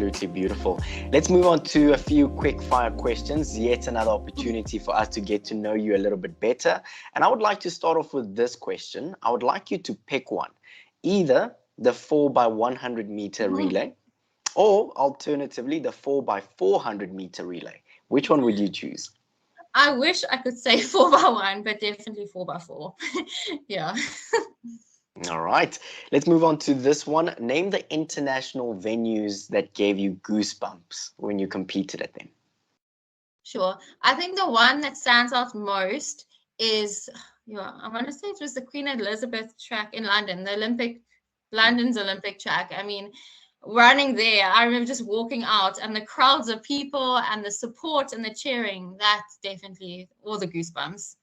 Absolutely beautiful. Let's move on to a few quick fire questions. Yet another opportunity for us to get to know you a little bit better. And I would like to start off with this question. I would like you to pick one, either the 4x100 meter relay or alternatively the 4x400 meter relay. Which one would you choose? I wish I could say 4x1, but definitely 4x4. Yeah. All right, let's move on to this one. Name the international venues that gave you goosebumps when you competed at them. Sure. I think the one that stands out most is, I want to say it was the Queen Elizabeth track in London, London's Olympic track. I mean, running there, I remember just walking out and the crowds of people and the support and the cheering, that's definitely all the goosebumps.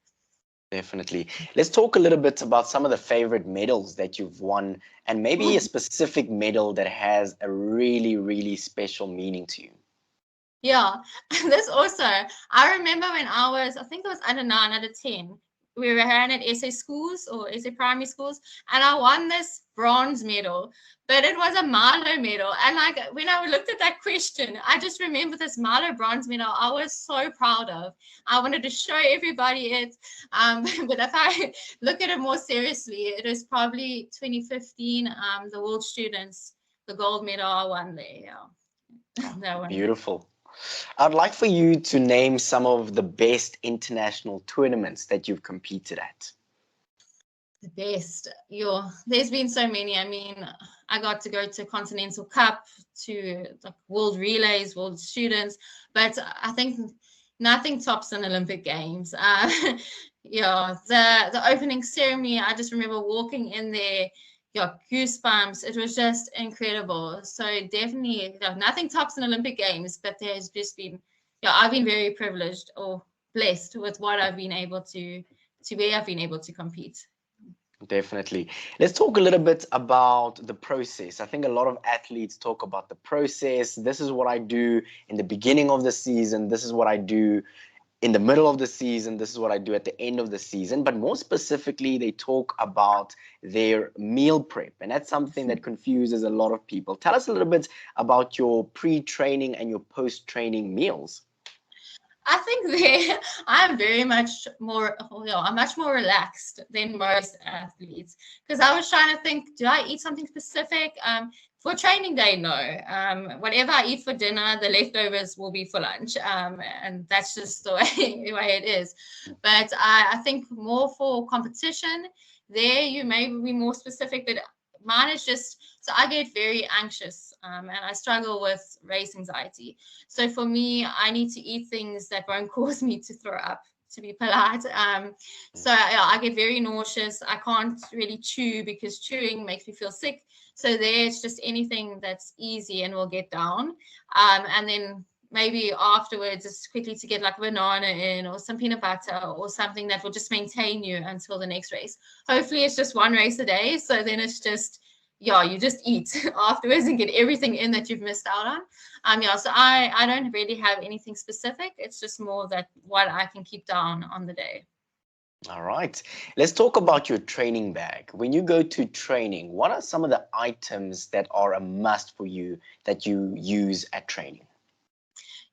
Definitely. Let's talk a little bit about some of the favorite medals that you've won and maybe a specific medal that has a really, really special meaning to you. Yeah, this also, I remember when I think it was under 9, under 10, we ran at 𝗀cie schools or 𝗀cie primary schools, and I won this bronze medal, but it was a Milo medal. And like when I looked at that question, I just remember this Milo bronze medal I was so proud of. I wanted to show everybody it. But if I look at it more seriously, it was probably 2015, the World Students, the gold medal I won there. Yeah. That one. Beautiful. I'd like for you to name some of the best international tournaments that you've competed at. The best. There's been so many. I mean, I got to go to Continental Cup, to the World Relays, World Students, but I think nothing tops an Olympic Games. The opening ceremony, I just remember walking in there, goosebumps. It was just incredible. So definitely, nothing tops an Olympic Games, but there's just been, I've been very privileged or blessed with what I've been able to where I've been able to compete. Definitely. Let's talk a little bit about the process. I think a lot of athletes talk about the process. This is what I do in the beginning of the season. This is what I do in the middle of the season. This is what I do at the end of the season. But more specifically, they talk about their meal prep. And that's something that confuses a lot of people. Tell us a little bit about your pre-training and your post-training meals. I think I'm very much more, I'm much more relaxed than most athletes, because I was trying to think, do I eat something specific? For training day, no. Whatever I eat for dinner, the leftovers will be for lunch. And that's just the way it is. But I think more for competition, there you may be more specific, but mine is just, so I get very anxious and I struggle with race anxiety. So for me, I need to eat things that won't cause me to throw up, to be polite. So I get very nauseous. I can't really chew because chewing makes me feel sick. So there's just anything that's easy and will get down. And then maybe afterwards, just quickly to get like a banana in or some peanut butter or something that will just maintain you until the next race. Hopefully it's just one race a day. So then it's just, you just eat afterwards and get everything in that you've missed out on. So I don't really have anything specific. It's just more that what I can keep down on the day. All right. Let's talk about your training bag. When you go to training, what are some of the items that are a must for you that you use at training?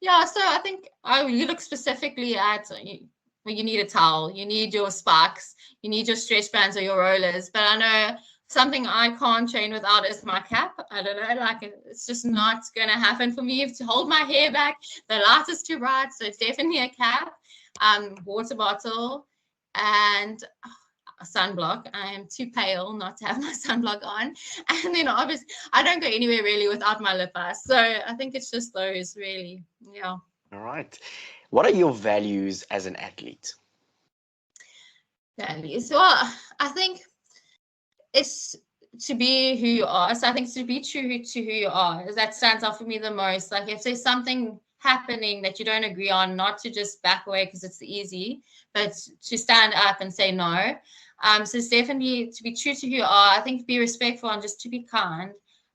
Yeah, so I think you look specifically at well, you need a towel, you need your sparks, you need your stretch bands or your rollers. But I know something I can't train without is my cap. I don't know, like it's just not going to happen for me to hold my hair back. The light is too bright, so it's definitely a cap, water bottle, and a sunblock. I am too pale not to have my sunblock on. And then obviously I don't go anywhere really without my lip mask. So I think it's just those really. Yeah. All right. What are your values as an athlete? Values. Well, I think it's to be who you are. So I think to be true to who you are, that stands out for me the most. Like if there's something happening that you don't agree on, not to just back away because it's easy, but to stand up and say no. So it's definitely to be true to who you are. I think be respectful and just to be kind.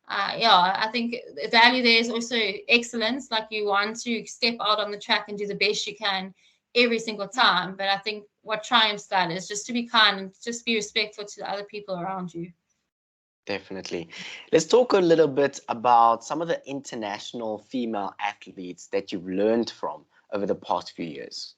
I think the value there is also excellence. Like you want to step out on the track and do the best you can every single time. But I think what triumphs that is just to be kind and just be respectful to the other people around you. Definitely. Let's talk a little bit about some of the international female athletes that you've learned from over the past few years.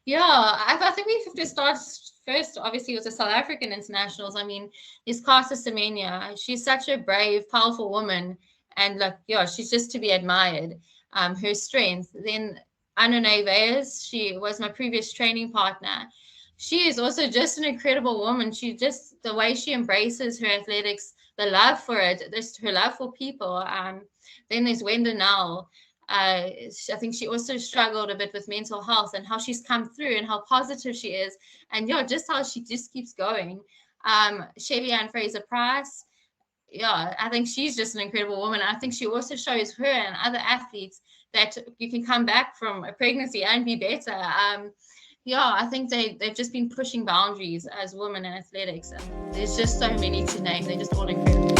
Yeah, I think we have to start first, obviously, with the South African internationals. I mean, is Caster Semenya. She's such a brave, powerful woman. And like, yeah, she's just to be admired. Her strength. Then Anna Neves, she was my previous training partner. She is also just an incredible woman. She just, the way she embraces her athletics, the love for it, just her love for people. Then there's Wenda now. I think she also struggled a bit with mental health and how she's come through and how positive she is. And yeah, just how she just keeps going. Shelly-Ann Fraser-Pryce. Yeah, I think she's just an incredible woman. I think she also shows her and other athletes that you can come back from a pregnancy and be better. Yeah, I think they've just been pushing boundaries as women in athletics. And there's just so many to name. They're just all incredible.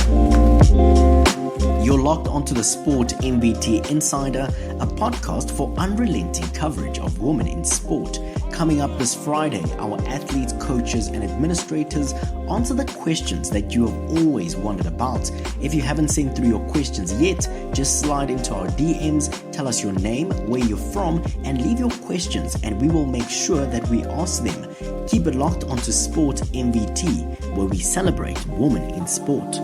You're locked onto the Sport MVT Insider, a podcast for unrelenting coverage of women in sport. Coming up this Friday, our athletes, coaches, and administrators answer the questions that you have always wondered about. If you haven't sent through your questions yet, just slide into our DMs, tell us your name, where you're from, and leave your questions, and we will make sure that we ask them. Keep it locked onto Sport MVT, where we celebrate women in sport.